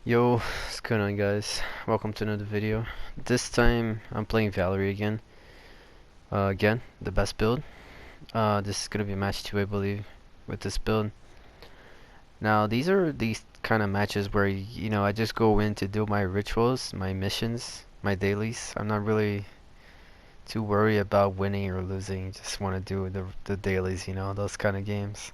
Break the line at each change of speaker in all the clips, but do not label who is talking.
Yo, what's going on guys? Welcome to another video. This time I'm playing Valerie again. Again, the best build. This is gonna be match 2 I believe with this build. Now these are these kind of matches where I just go in to do my rituals, my missions, my dailies. I'm not really too worried about winning or losing. Just want to do the dailies, those kind of games.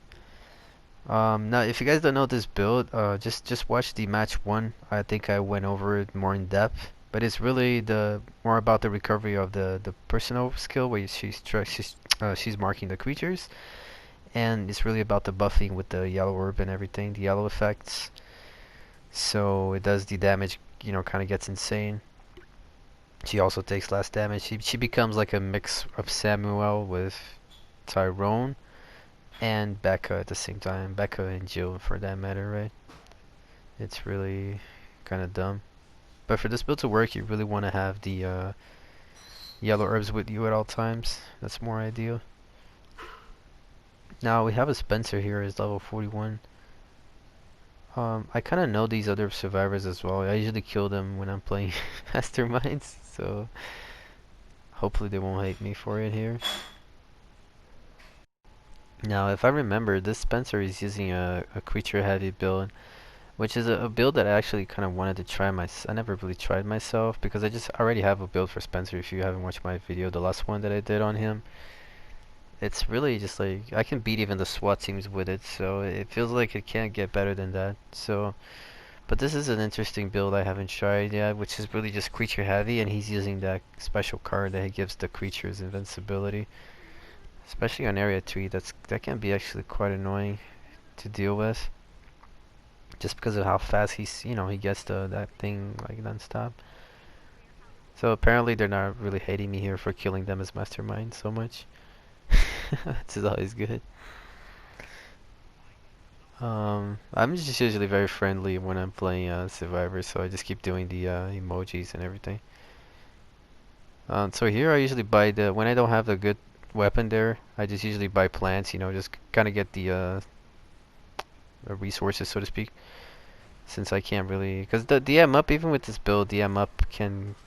Now, if you guys don't know this build, just watch the match one. I think I went over it more in depth, but it's really the more about the recovery of the personal skill where she's marking the creatures, and it's really about the buffing with the yellow orb and everything, the yellow effects. So it does the damage, kind of gets insane. She also takes less damage. She becomes like a mix of Samuel with Tyrone and Becca at the same time. Becca and Jill for that matter, right? It's really kind of dumb. But for this build to work, you really want to have the yellow herbs with you at all times. That's more ideal. Now we have a Spencer here is level 41. I kind of know these other survivors as well. I usually kill them when I'm playing Masterminds, so hopefully they won't hate me for it here. Now, if I remember, this Spencer is using a creature heavy build, which is a build that I actually kind of wanted to try I never really tried myself because I just already have a build for Spencer. If you haven't watched my video, the last one that I did on him, it's really just like I can beat even the SWAT teams with it, so it feels like it can't get better than that. So, but this is an interesting build I haven't tried yet, which is really just creature heavy, and he's using that special card that he gives the creatures invincibility, especially on area 3. That can be actually quite annoying to deal with, just because of how fast he gets that thing like non-stop. So apparently they're not really hating me here for killing them as mastermind so much. This is always good. I'm just usually very friendly when I'm playing Survivor, so I just keep doing the emojis and everything. So here I usually buy when I don't have the good weapon there, I just usually buy plants, just kind of get the resources, so to speak. Since I can't really, because the DM up, even with this build, DM up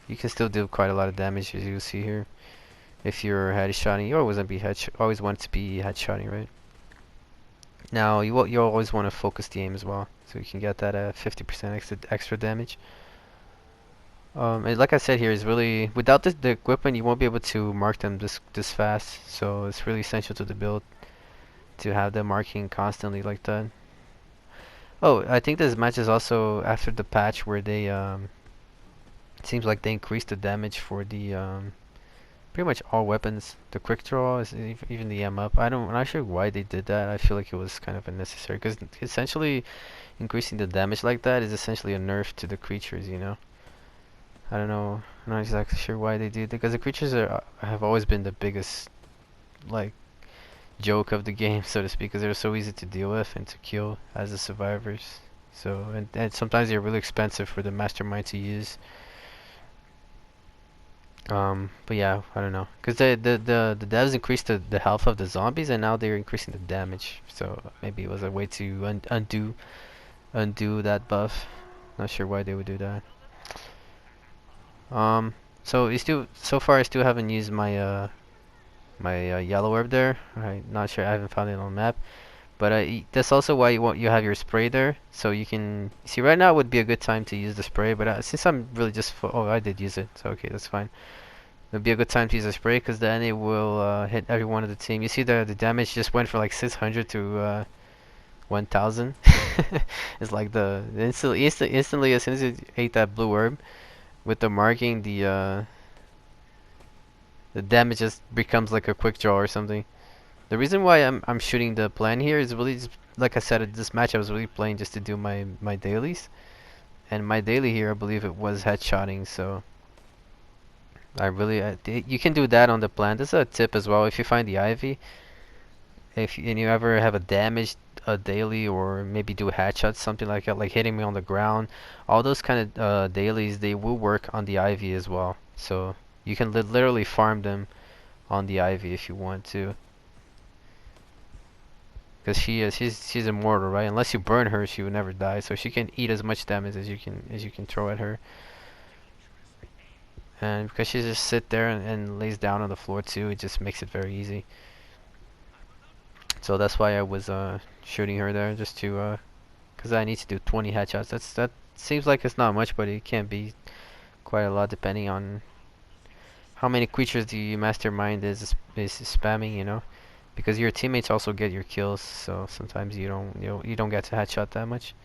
you can still do quite a lot of damage as you see here. If you're headshotting, you always want to be headshotting, right? Now you always want to focus the aim as well, so you can get that 50% extra damage. And like I said here, is really without the equipment, you won't be able to mark them this fast. So it's really essential to the build to have them marking constantly like that. Oh, I think this match is also after the patch where they it seems like they increased the damage for the pretty much all weapons. The quick draw is even the M up. I'm not sure why they did that. I feel like it was kind of unnecessary because essentially increasing the damage like that is essentially a nerf to the creatures, I don't know. I'm not exactly sure why they do that because the creatures have always been the biggest like joke of the game, so to speak, because they're so easy to deal with and to kill as the survivors. So and sometimes they're really expensive for the mastermind to use. But yeah, I don't know, because the devs increased the health of the zombies, and now they're increasing the damage. So maybe it was a way to undo that buff. Not sure why they would do that. So so far I still haven't used my yellow herb there. I'm not sure. I haven't found it on the map. But that's also why you have your spray there, so you can see right now would be a good time to use the spray. But since I'm really just oh, I did use it, so okay, that's fine. It'll be a good time to use the spray because then it will hit every one of the team. You see the damage just went from like 600 to 1000. It's like instantly as soon as you ate that blue herb with the marking, the damage just becomes like a quick draw or something. The reason why I'm shooting the plan here is really just, like I said, this match I was really playing just to do my dailies, and my daily here I believe it was headshotting. So you can do that on the plan. This is a tip as well. If you find the ivy, and you ever have a daily or maybe do headshots, something like that, like hitting me on the ground, all those kind of dailies they will work on the ivy as well. So you can literally farm them on the ivy if you want to. because she's immortal, right? Unless you burn her, she would never die. So she can eat as much damage as you can throw at her. And because she just sit there and lays down on the floor too, it just makes it very easy. So that's why I was shooting her there, just to because I need to do 20 headshots. That seems like it's not much, but it can be quite a lot depending on how many creatures the mastermind is spamming, you know. Because your teammates also get your kills, so sometimes you don't get to headshot that much.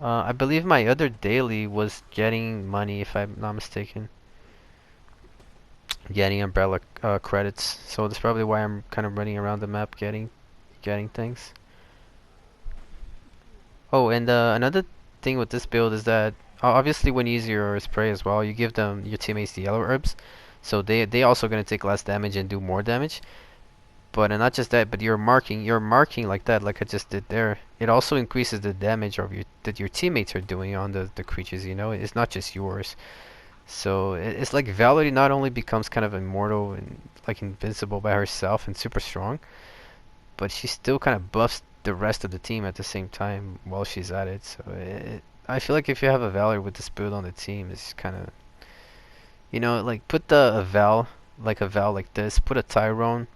I believe my other daily was getting money, if I'm not mistaken. Getting umbrella credits, so that's probably why I'm kind of running around the map getting things. Oh, and another thing with this build is that obviously when you use your spray as well, you give them your teammates the yellow herbs, so they also gonna take less damage and do more damage. But and not just that, but you're marking like that, like I just did there. It also increases the damage of that your teammates are doing on the creatures. You know, it's not just yours. So it's like Valerie not only becomes kind of immortal and like invincible by herself and super strong, but she still kind of buffs the rest of the team at the same time while she's at it. So I feel like if you have a Valerie with this build on the team, it's kind of, you know, like put a Val like this, put a Tyrone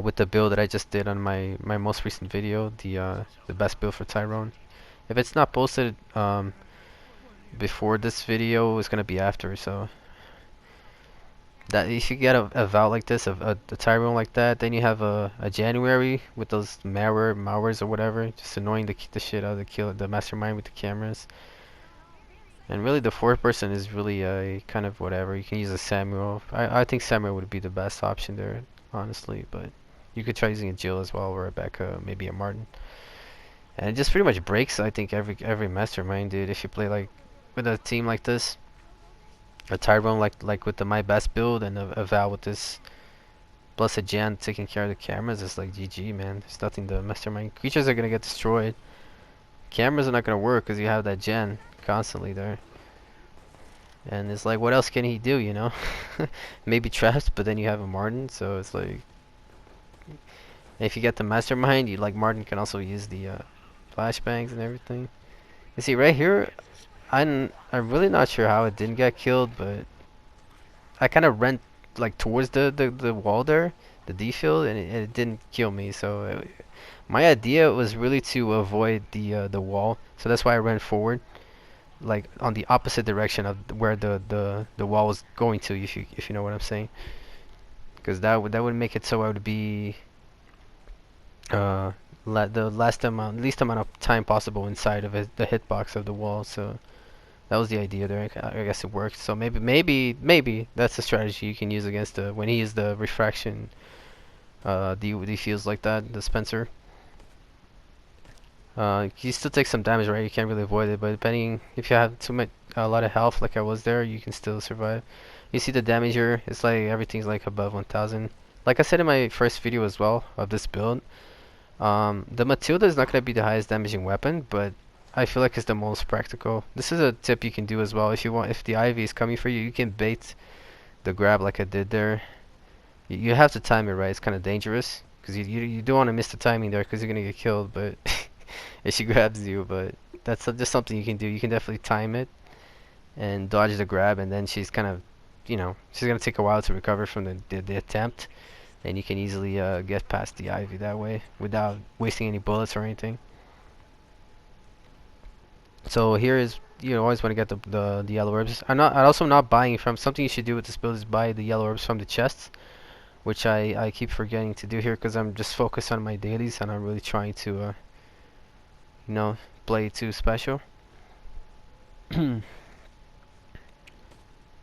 with the build that I just did on my most recent video, the best build for Tyrone. If it's not posted before this video, it's gonna be after. So that if you get a Val like this, a Tyrone like that, then you have a January with those malwares or whatever, just annoying the shit out of the mastermind with the cameras. And really, the fourth person is really a kind of whatever. You can use a Samuel. I think Samuel would be the best option there, honestly. But you could try using a Jill as well, or a Rebecca, maybe a Martin. And it just pretty much breaks, I think, every mastermind, dude. If you play like with a team like this, a Tyrone like with the my best build, and a Val with this plus a Jan taking care of the cameras, it's like GG, man. There's nothing the mastermind creatures are gonna get destroyed. Cameras are not gonna work because you have that Jan constantly there. And it's like, what else can he do, you know? Maybe traps, but then you have a Martin, so it's like, if you get the mastermind, you like Martin can also use the flashbangs and everything. You see, right here, I'm really not sure how it didn't get killed, but I kind of ran like towards the wall there, the D field, and it didn't kill me. So my idea was really to avoid the wall, so that's why I ran forward, like on the opposite direction of where the wall was going to, if you know what I'm saying. Because that would make it so I would be the least amount of time possible inside of the hitbox of the wall. So that was the idea there. I guess it worked. So maybe that's a strategy you can use against when he used the refraction defuse like that, the Spencer. You still take some damage, right? You can't really avoid it, but depending if you have a lot of health like I was there, you can still survive. You see the damage here? It's like everything's like above 1000. Like I said in my first video as well of this build, the Matilda is not going to be the highest damaging weapon, but I feel like it's the most practical. This is a tip you can do as well. If you want, if the Ivy is coming for you, you can bait the grab like I did there. You have to time it right. It's kind of dangerous because you don't want to miss the timing there because you're going to get killed, but if she grabs you. But that's just something you can do. You can definitely time it and dodge the grab, and then she's kind of, you know, she's going to take a while to recover from the attempt, and you can easily get past the Ivy that way without wasting any bullets or anything. So here is, you always want to get the yellow herbs. I'm also not buying from, something you should do with this build is buy the yellow herbs from the chests, which I keep forgetting to do here because I'm just focused on my dailies and I'm really trying to you know, play too special. You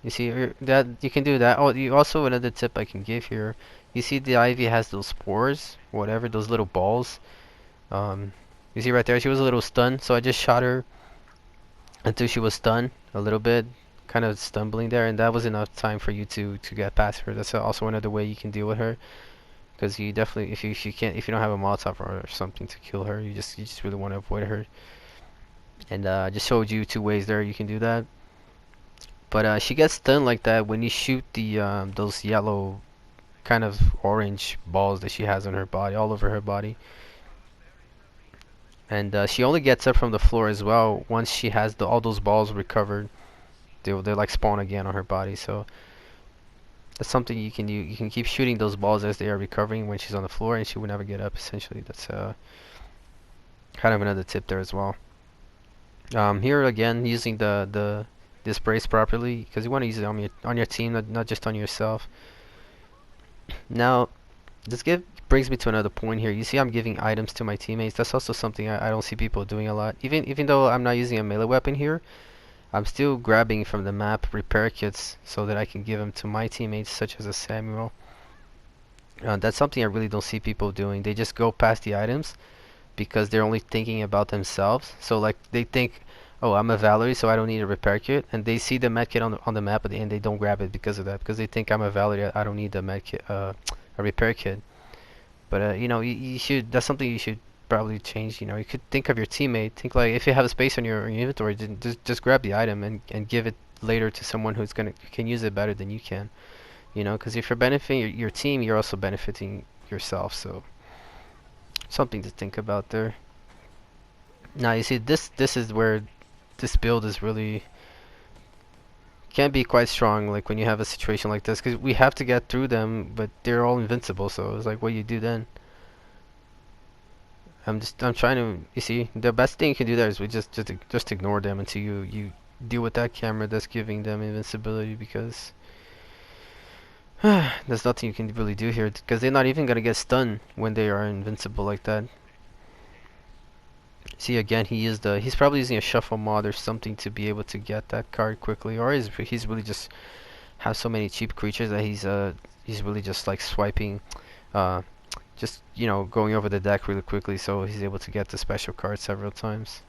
see that you can do that. Oh, you also, another tip I can give here. You see the Ivy has those spores, whatever, those little balls. You see right there, she was a little stunned, so I just shot her until she was stunned a little bit, kind of stumbling there, and that was enough time for you to get past her. That's also another way you can deal with her, because you definitely, if you can't, if you don't have a Molotov or something to kill her, you just really want to avoid her. And I just showed you 2 ways there you can do that. But she gets stunned like that when you shoot the those yellow kind of orange balls that she has on her body, all over her body. And she only gets up from the floor as well once she has all those balls recovered. They like spawn again on her body. So that's something you can do. You can keep shooting those balls as they are recovering when she's on the floor, and she will never get up. Essentially, that's kind of another tip there as well. Here again, using the sprays properly, because you want to use it on your team, not just on yourself. Now, brings me to another point here. You see, I'm giving items to my teammates. That's also something I don't see people doing a lot. Even though I'm not using a melee weapon here, I'm still grabbing from the map repair kits so that I can give them to my teammates, such as a Samuel. That's something I really don't see people doing. They just go past the items because they're only thinking about themselves. So like they think, oh, I'm a Valerie, so I don't need a repair kit, and they see the medkit on the map, and they don't grab it because of that, because they think I'm a Valerie, I don't need the medkit, a repair kit. But you know, you should. That's something you should probably change. You know, you could think of your teammate. Think like if you have a space on your inventory, just grab the item and give it later to someone who can use it better than you can. You know, because if you're benefiting your team, you're also benefiting yourself. So something to think about there. Now you see, this is where this build is really can be quite strong. Like when you have a situation like this, because we have to get through them, but they're all invincible. So it's like, what do you do then? I'm trying to, you see, the best thing you can do there is we just ignore them until you deal with that camera that's giving them invincibility, because there's nothing you can really do here, because they're not even gonna get stunned when they are invincible like that. See, again, he's probably using a shuffle mod or something to be able to get that card quickly, or he's really just has so many cheap creatures that he's really just like swiping, just, you know, going over the deck really quickly, so he's able to get the special card several times.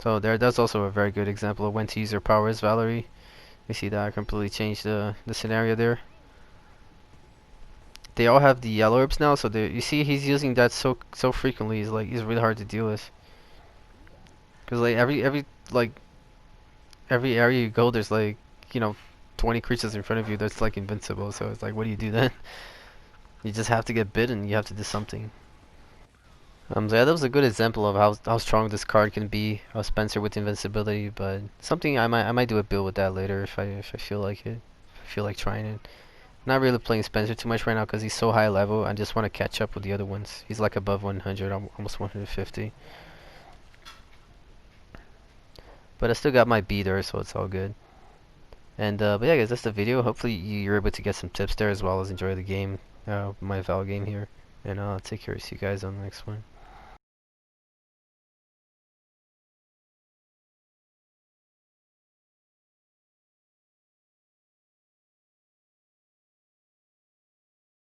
So that's also a very good example of when to use your powers, Valerie. You see that I completely changed the scenario there. They all have the yellow herbs now, so you see he's using that so frequently. He's really hard to deal with. Cause like every area you go, there's like, you know, 20 creatures in front of you that's like invincible. So it's like, what do you do then? You just have to get bitten. You have to do something. So yeah, that was a good example of how strong this card can be, Spencer with invincibility. But something I might do a build with that later if I feel like it. If I feel like trying it. Not really playing Spencer too much right now because he's so high level. I just want to catch up with the other ones. He's like above 100, almost 150. But I still got my B there, so it's all good. And but yeah, guys, that's the video. Hopefully you're able to get some tips there as well as enjoy the game, my Val game here. And I'll take care. See you guys on the next one.